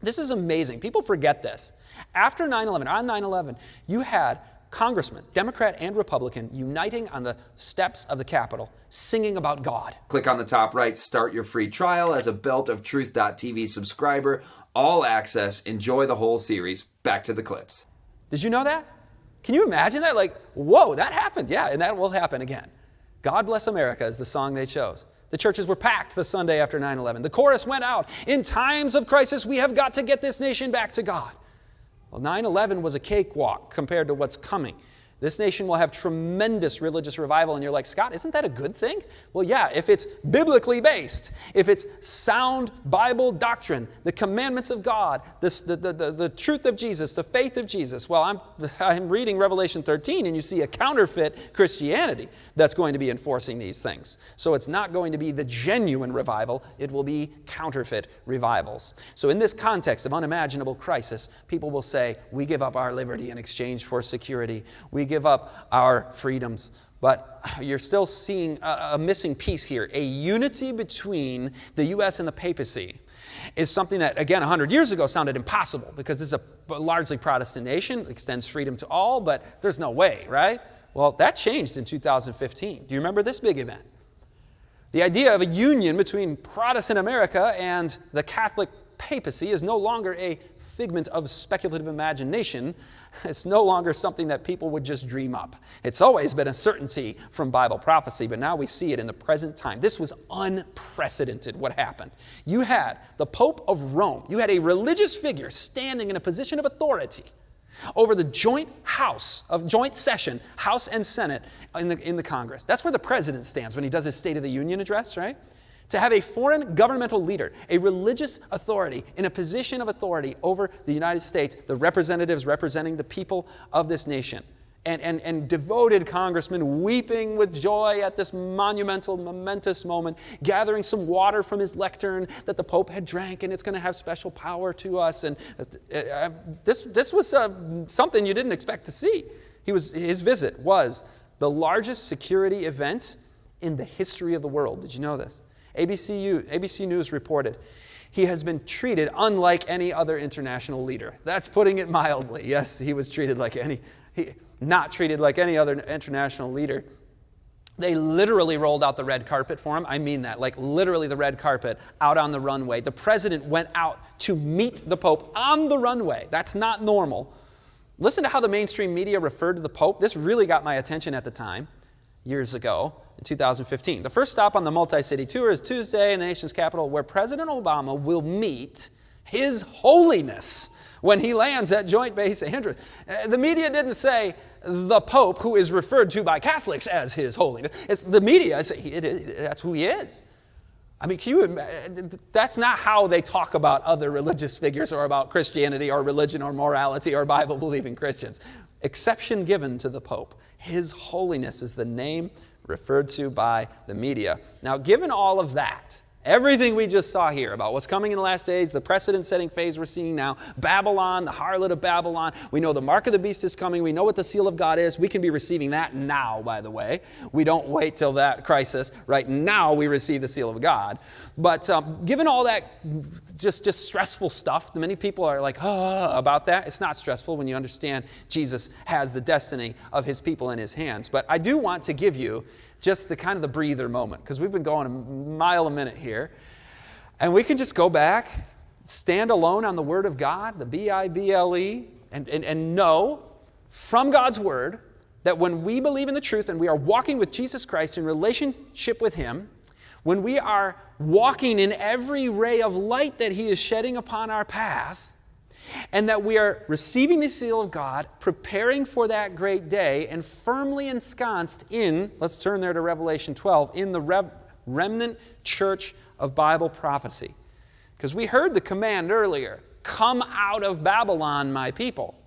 This is amazing. People forget this. After 9/11, on 9/11, you had congressmen, Democrat and Republican, uniting on the steps of the Capitol, singing about God. Click on the top right, start your free trial as a beltoftruth.tv subscriber. All access. Enjoy the whole series. Back to the clips. Did you know that? Can you imagine that? Like, whoa, that happened. Yeah, and that will happen again. God Bless America is the song they chose. The churches were packed the Sunday after 9/11. The chorus went out, in times of crisis, we have got to get this nation back to God. Well, 9/11 was a cakewalk compared to what's coming. This nation will have tremendous religious revival, and you're like, Scott, isn't that a good thing? Well, yeah, if it's biblically based, if it's sound Bible doctrine, the commandments of God, the truth of Jesus, the faith of Jesus. Well, I'm reading Revelation 13, and you see a counterfeit Christianity that's going to be enforcing these things. So it's not going to be the genuine revival, it will be counterfeit revivals. So in this context of unimaginable crisis, people will say, we give up our liberty in exchange for security. We give up our freedoms. But you're still seeing a missing piece here. A unity between the U.S. and the papacy is something that, again, 100 years ago sounded impossible because this is a largely Protestant nation, extends freedom to all, but there's no way, right? Well, that changed in 2015. Do you remember this big event? The idea of a union between Protestant America and the Catholic papacy is no longer a figment of speculative imagination. It's no longer something that people would just dream up. It's always been a certainty from Bible prophecy, but now we see it in the present time. This was unprecedented, what happened. You had the Pope of Rome. You had a religious figure standing in a position of authority over the joint session, House and Senate in the Congress. That's where the president stands when he does his State of the Union address, right? To have a foreign governmental leader, a religious authority in a position of authority over the United States, the representatives representing the people of this nation, and devoted congressmen weeping with joy at this monumental, momentous moment, gathering some water from his lectern that the Pope had drank, and it's going to have special power to us. And this was something you didn't expect to see. His visit was the largest security event in the history of the world. Did you know this? ABC News reported, he has been treated unlike any other international leader. That's putting it mildly. Yes, he was treated like not treated like any other international leader. They literally rolled out the red carpet for him. I mean that, like literally the red carpet out on the runway. The president went out to meet the Pope on the runway. That's not normal. Listen to how the mainstream media referred to the Pope. This really got my attention at the time, years ago. In 2015. The first stop on the multi-city tour is Tuesday in the nation's capital, where President Obama will meet His Holiness when he lands at Joint Base Andrews. The media didn't say the Pope, who is referred to by Catholics as His Holiness. It's the media. That's who he is. I mean, that's not how they talk about other religious figures or about Christianity or religion or morality or Bible-believing Christians. Exception given to the Pope. His Holiness is the name referred to by the media. Now, given all of that, everything we just saw here about what's coming in the last days, the precedent-setting phase we're seeing now, Babylon, the harlot of Babylon, we know the mark of the beast is coming, we know what the seal of God is, we can be receiving that now, by the way. We don't wait till that crisis. Right now, we receive the seal of God. But given all that just stressful stuff, many people are like, about that. It's not stressful when you understand Jesus has the destiny of His people in His hands. But I do want to give you just the kind of the breather moment, because we've been going a mile a minute here. And we can just go back, stand alone on the Word of God, the Bible, and know from God's Word that when we believe in the truth and we are walking with Jesus Christ in relationship with Him, when we are walking in every ray of light that He is shedding upon our path, and that we are receiving the seal of God, preparing for that great day, and firmly ensconced in, let's turn there to Revelation 12, in the remnant church of Bible prophecy. Because we heard the command earlier, come out of Babylon, my people.